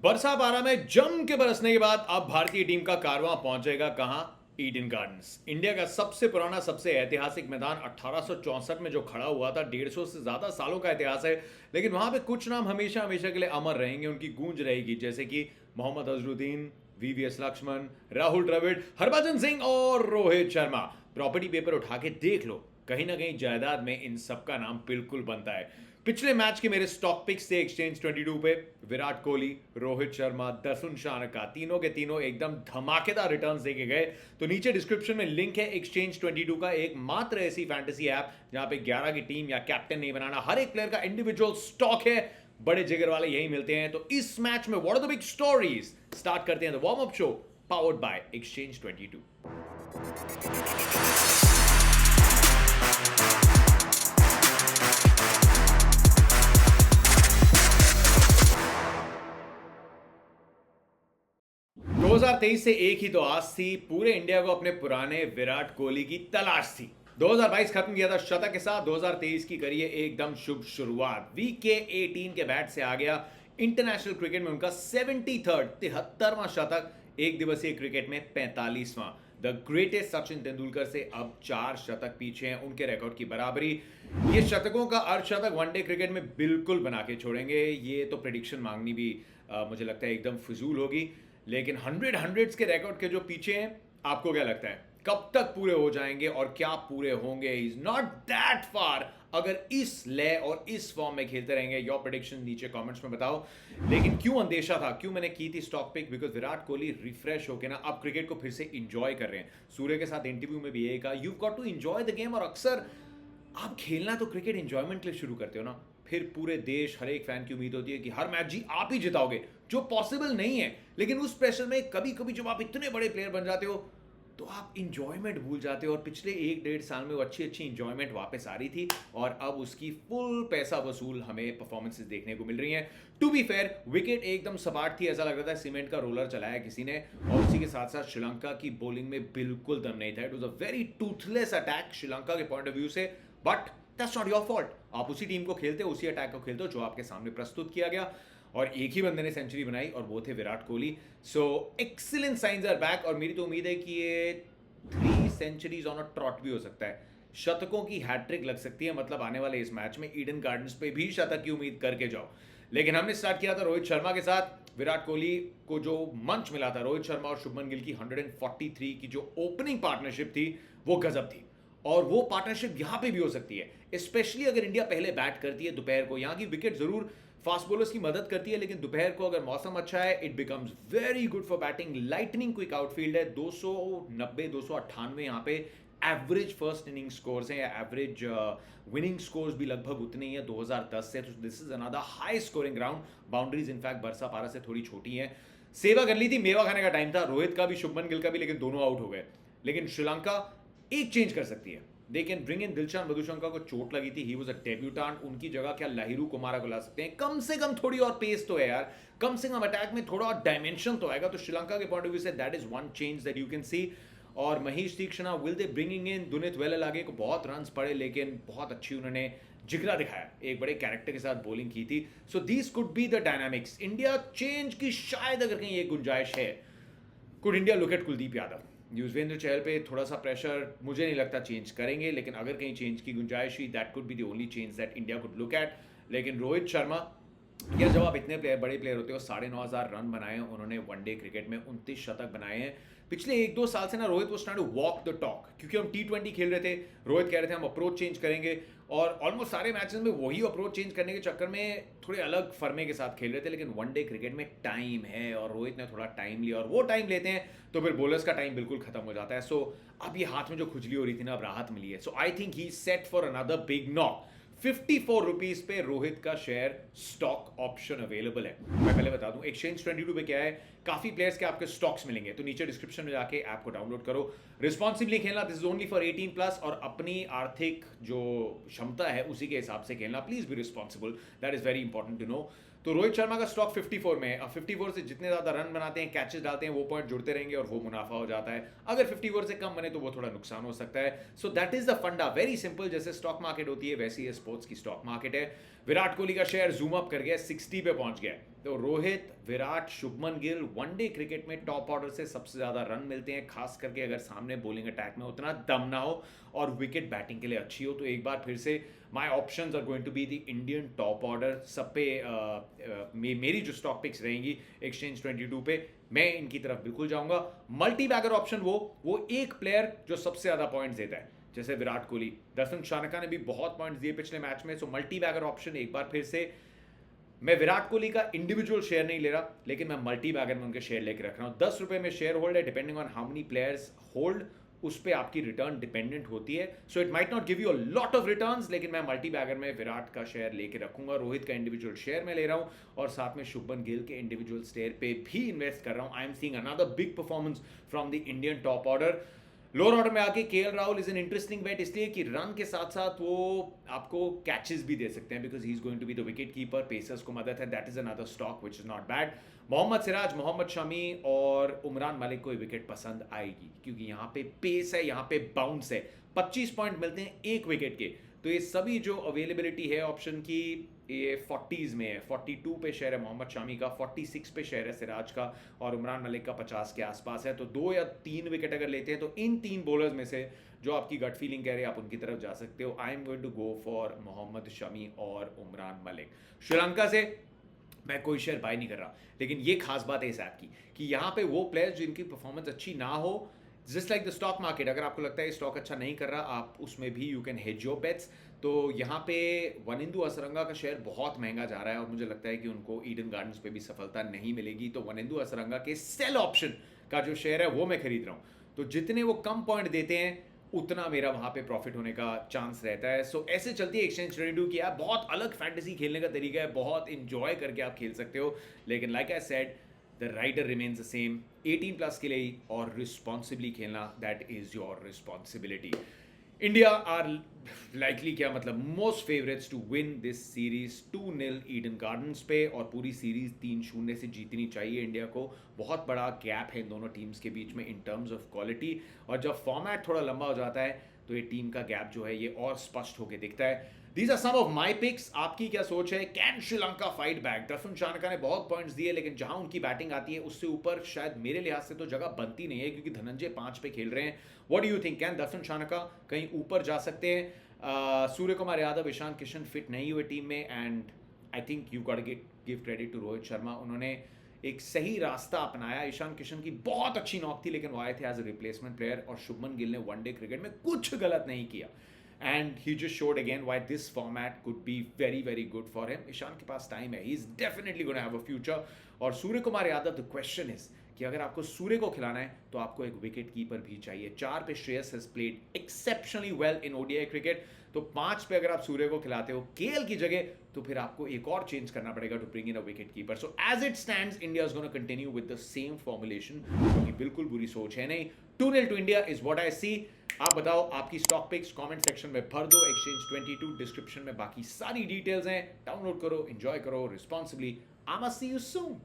बरसा बारा में जम के बरसने के बाद अब भारतीय टीम का कारवां पहुंचेगा कहां? Eden gardens. इंडिया का सबसे पुराना, सबसे ऐतिहासिक मैदान 1864 में जो खड़ा हुआ था, 150 से ज्यादा सालों का इतिहास है। लेकिन वहां पे कुछ नाम हमेशा हमेशा के लिए अमर रहेंगे, उनकी गूंज रहेगी, जैसे कि मोहम्मद अजरुद्दीन, वीवीएस लक्ष्मण, राहुल द्रविड़, हरभजन सिंह और रोहित शर्मा। प्रॉपर्टी पेपर उठा के देख लो, कहीं ना कहीं जायदाद में इन सबका नाम बिल्कुल बनता है। पिछले मैच के मेरे स्टॉक पिक्स थे एक्सचेंज 22 पे। विराट कोहली, रोहित शर्मा, दर्शन शानका, तीनों के तीनों एकदम धमाकेदार रिटर्न्स देके गए। तो नीचे डिस्क्रिप्शन में लिंक है एक्सचेंज 22 का, एक मात्र ऐसी फैंटेसी ऐप जहां पे 11 की टीम या कैप्टन नहीं बनाना, हर एक प्लेयर का इंडिविजुअल स्टॉक है। बड़े जिगर वाले यही मिलते हैं। तो इस मैच में what are the big stories? Start करते हैं the warm up show powered by Exchange 22। 2023 से एक ही तो आस थी, पूरे इंडिया को अपने पुराने विराट कोहली की तलाश थी। 2022 खत्म किया था शतक के साथ, 2023 की करिए एकदम शुभ शुरुआत। वीके 18 के बैट से आ गया। इंटरनेशनल क्रिकेट में उनका 73वां शतक, एक दिवसीय क्रिकेट में 45वां। द ग्रेटेस्ट सचिन तेंदुलकर से अब 4 शतक पीछे हैं, उनके रिकॉर्ड की बराबरी। ये शतकों का अर्धशतक वनडे क्रिकेट में बिल्कुल बना के छोड़ेंगे। ये तो प्रेडिक्शन मांगनी भी मुझे लगता है एकदम फिजूल होगी। लेकिन हंड्रेड्स के रिकॉर्ड के जो पीछे हैं, आपको क्या लगता है कब तक पूरे हो जाएंगे और क्या पूरे होंगे? इज नॉट दैट फार अगर इस लय और इस फॉर्म में खेलते रहेंगे। योर प्रेडिक्शन नीचे कमेंट्स में बताओ। लेकिन क्यों अंदेशा था, क्यों मैंने की थी stock pick? Because Virat Kohli refresh होकर ना अब क्रिकेट को फिर से इंजॉय कर रहे हैं। सूर्य के साथ इंटरव्यू में भी यही कहा, you got to enjoy the game. और अक्सर आप खेलना तो क्रिकेट एंजॉयमेंट के लिए शुरू करते हो ना, फिर पूरे देश, हर एक फैन की उम्मीद होती है कि हर मैच जी आप ही जिताओगे, जो पॉसिबल नहीं है। लेकिन उस प्रेशर में कभी कभी जब आप इतने बड़े प्लेयर बन जाते हो तो आप इंजॉयमेंट भूल जाते हो। और पिछले 1-1.5 साल में वो अच्छी इंजॉयमेंट वापस आ रही थी और अब उसकी फुल पैसा वसूल हमें परफॉर्मेंसेस देखने को मिल रही हैं। टू बी फेयर, विकेट एकदम सपाट थी, ऐसा लग रहा था सीमेंट का रोलर चलाया किसी ने। और उसी के साथ साथ श्रीलंका की बॉलिंग में बिल्कुल दम नहीं था। It was a very Toothless attack Sri Lanka के पॉइंट ऑफ व्यू से, but that's not your fault. आप उसी टीम को खेलते हो, उसी अटैक को खेलते हो जो आपके सामने प्रस्तुत किया गया। और एक ही बंदे ने सेंचुरी बनाई और वो थे विराट कोहली। सो एक्सीलेंट साइंस आर बैक। और मेरी तो उम्मीद है कि ये 3 सेंचुरीज ऑन अ ट्रॉट भी हो सकता है। शतकों की हैट्रिक लग सकती है। मतलब आने वाले इस मैच में ईडन गार्डन्स पे भी शतक की उम्मीद करके जाओ। लेकिन हमने स्टार्ट किया था रोहित शर्मा के साथ। विराट कोहली को जो मंच मिला था, रोहित शर्मा और शुभमन गिल की 143 की जो ओपनिंग पार्टनरशिप थी, वो गजब थी। और वो पार्टनरशिप यहां पे भी हो सकती है, स्पेशली अगर इंडिया पहले बैट करती है दोपहर को। यहां की विकेट जरूर फास्ट बॉलर्स की मदद करती है, लेकिन दोपहर को अगर मौसम अच्छा है, it becomes very good for batting. Lightning quick outfield है। 290 298 यहां पे एवरेज फर्स्ट इनिंग स्कोर्स हैं, या एवरेज विनिंग स्कोर्स भी लगभग उतने ही है 2010 से। तो this is another high scoring ground. Boundaries in fact बरसा पारा से थोड़ी छोटी हैं। सेवा कर ली थी, मेवा खाने का टाइम था रोहित का भी, शुभमन गिल का भी, लेकिन दोनों आउट हो गए। लेकिन श्रीलंका एक चेंज कर सकती है। They can bring in Dilshan Madushanka को चोट लगी थी, ही वाज अ डेब्यूटेंट। उनकी जगह क्या लाहिरू कुमारा को ला सकते हैं? कम से कम थोड़ी और पेस तो है यार, कम से कम अटैक में थोड़ा और डायमेंशन तो आएगा। तो श्रीलंका के पॉइंट ऑफ व्यू से that is one change that you can see. और Mahesh Theekshana, will they bringing in Dunith Wellalage को? बहुत रन्स पड़े, लेकिन बहुत अच्छी उन्होंने जिगरा दिखाया, एक बड़े कैरेक्टर के साथ बॉलिंग की थी। So these could be the dynamics. India change की शायद अगर कहीं एक गुंजाइश है, could India look at Kuldeep Yadav? Yuzvendra Chahal पे थोड़ा सा प्रेशर मुझे नहीं लगता चेंज करेंगे, लेकिन अगर कहीं चेंज की गुंजाइश हुई, that could be the only change that India could look at. लेकिन रोहित शर्मा, यार जब आप इतने बड़े प्लेयर होते हो, 9,500 रन बनाए हैं उन्होंने वनडे क्रिकेट में, 29 शतक बनाए हैं। पिछले 1-2 साल से ना रोहित वो start to walk the talk, क्योंकि हम T20 खेल रहे थे। रोहित कह रहे थे हम अप्रोच चेंज करेंगे, और ऑलमोस्ट सारे मैचेस में वही अप्रोच चेंज करने के चक्कर में थोड़े अलग फर्मे के साथ खेल रहे थे। लेकिन वनडे क्रिकेट में टाइम है और रोहित ने थोड़ा टाइम लिया, और वो टाइम लेते हैं तो फिर बॉलर्स का टाइम बिल्कुल खत्म हो जाता है। सो अब ये हाथ में जो खुजली हो रही थी ना, अब राहत मिली है। So I think he set for another big knock. 54 rupees पे रोहित का शेयर स्टॉक ऑप्शन अवेलेबल है। मैं पहले बता दूं एक्सचेंज 22 पे क्या है, काफी प्लेयर्स के आपके स्टॉक्स मिलेंगे। तो नीचे डिस्क्रिप्शन में जाके ऐप को डाउनलोड करो। रिस्पॉन्सिबली खेलना, दिस इज ओनली फॉर 18+ और अपनी आर्थिक जो क्षमता है उसी के हिसाब से खेलना। Please be responsible, that is very important to know. तो रोहित शर्मा का स्टॉक 54 में है। अब 54 से जितने ज्यादा रन बनाते हैं, कैचेस डालते हैं, वो पॉइंट जुड़ते रहेंगे और वो मुनाफा हो जाता है। अगर 54 से कम बने तो वो थोड़ा नुकसान हो सकता है। सो दैट इज द फंडा, वेरी सिंपल। जैसे स्टॉक मार्केट होती है वैसी ये स्पोर्ट्स की स्टॉक मार्केट है। विराट कोहली का शेयर जूम अप कर गया, 60 पे पहुंच गया। तो रोहित, विराट, शुभमन गिल वनडे क्रिकेट में टॉप ऑर्डर से सबसे ज़्यादा रन मिलते हैं, खास करके अगर सामने बॉलिंग अटैक में उतना दम ना हो और विकेट बैटिंग के लिए अच्छी हो। तो एक बार फिर से my options are going to be the Indian top order. सब पे मेरी जो स्टॉक पिक्स रहेंगी एक्सचेंज 22 पे, मैं इनकी तरफ बिल्कुल जाऊंगा। मल्टी बैगर ऑप्शन वो एक प्लेयर जो सबसे ज़्यादा पॉइंट्स देता है, जैसे विराट कोहली, दर्शन शानका ने भी बहुत पॉइंट्स दिए पिछले मैच में। सो मल्टी बैगर ऑप्शन एक बार फिर से, मैं विराट कोहली का इंडिविजुअल शेयर नहीं ले रहा, लेकिन मैं मल्टी बैगर में उनके शेयर लेके रख रहा हूँ। 10 रुपए में शेयर होल्ड है, depending on how many players hold, उस पर आपकी रिटर्न डिपेंडेंट होती है। So it might not give you a lot of returns, लेकिन मैं मल्टी बैगर में विराट का शेयर लेके रखूंगा, रोहित का इंडिविजुअल शेयर में ले रहा हूँ, और साथ में शुभमन गिल के इंडिविजुअल शेयर पे भी इन्वेस्ट कर रहा हूँ। I am seeing another big performance from the Indian top order. Lower order में आके KL Rahul is an interesting bet, इसलिए कि रन के साथ साथ वो आपको कैचेस भी दे सकते हैं, because he is going to be the wicket keeper, pacers को मदद है, that is another stock which is not bad. Mohammed Siraj, Mohammed Shami और उमरान मलिक को विकेट पसंद आएगी, क्योंकि यहाँ पे पेस है, यहाँ पे बाउंस है, 25 पॉइंट मिलते हैं एक विकेट के। तो ये सभी जो अवेलेबिलिटी है ऑप्शन की, ये 40s में है। 42 पे शेयर है मोहम्मद शामी का, 46 पे शेयर है सिराज का, और उमरान मलिक का 50 के आसपास है। तो 2 या 3 विकेट अगर लेते हैं तो इन 3 बॉलर्स में से जो आपकी गट फीलिंग कह रही है आप उनकी तरफ जा सकते हो। I am going to go for Mohammed Shami और उमरान मलिक। श्रीलंका से मैं कोई शेयर बाय नहीं कर रहा, लेकिन ये खास बात है इस ऐप की कि यहाँ पे वो प्लेयर्स जिनकी परफॉर्मेंस अच्छी ना हो, just like the stock market, अगर आपको लगता है स्टॉक अच्छा नहीं कर रहा, आप उसमें भी you can hedge your bets. तो यहाँ पे वनिंदु असरंगा का शेयर बहुत महंगा जा रहा है, और मुझे लगता है कि उनको ईडन गार्डन्स पे भी सफलता नहीं मिलेगी। तो वनिंदु असरंगा के सेल ऑप्शन का जो शेयर है वो मैं खरीद रहा हूँ। तो जितने वो कम पॉइंट देते हैं उतना मेरा वहाँ पे प्रॉफिट होने का चांस रहता है। सो ऐसे चलती है एक्सचेंज 22 की। आप बहुत अलग फैंटेसी खेलने का तरीका है, बहुत इंजॉय करके आप खेल सकते हो, लेकिन like I said the rider remains the same, 18 plus के लिए ही, और रिस्पॉन्सिबली खेलना, that is your responsibility. India are likely, क्या मतलब, most favourites to win this series 2-0 Eden Gardens पे, और पूरी सीरीज 3-0 से जीतनी चाहिए इंडिया को। बहुत बड़ा गैप है इन दोनों टीम्स के बीच में इन टर्म्स ऑफ क्वालिटी, और जब फॉर्मेट थोड़ा लंबा हो जाता है तो ये टीम का गैप जो है ये और स्पष्ट होकर दिखता है। These are some of my picks. आपकी क्या सोच है? Can Sri Lanka fight back? Darshan Shanaka ने बहुत पॉइंट्स दिए, लेकिन जहां उनकी बैटिंग आती है उससे ऊपर शायद मेरे लिहाज से तो जगह बनती नहीं है, क्योंकि धनंजय 5 पे खेल रहे हैं। What do you think, can Darshan Shanaka कहीं ऊपर जा सकते हैं? सूर्य कुमार यादव, ईशान किशन फिट नहीं हुए टीम में, and I think you got give credit to Rohit Sharma, उन्होंने एक सही रास्ता अपनाया। ईशान किशन की बहुत अच्छी नॉक थी, लेकिन वो आए थे एज अ रिप्लेसमेंट प्लेयर, और शुभमन गिल ने वनडे क्रिकेट में कुछ गलत नहीं किया, and he just showed again why this format could be very very good for him. Ishan के पास टाइम है, he is definitely going to have a future. और सूर्य Kumar Yadav, the question is कि अगर आपको सूर्य को खिलाना है तो आपको एक विकेट कीपर भी चाहिए। 4 पे Shreyas has played exceptionally well in ODI cricket, तो 5 पे अगर आप सूर्य को खिलाते हो केएल की जगह, तो फिर आपको एक और चेंज करना पड़ेगा to bring in a wicket keeper. So as it stands, India is gonna continue with the same formulation, क्योंकि बिल्कुल बुरी सोच है नहीं। 2-0 to India is what I see. आप बताओ आपकी स्टॉक पिक्स कमेंट सेक्शन में भर दो। एक्सचेंज 22 डिस्क्रिप्शन में बाकी सारी डिटेल्स हैं, डाउनलोड करो, एंजॉय करो responsibly. I must see you soon.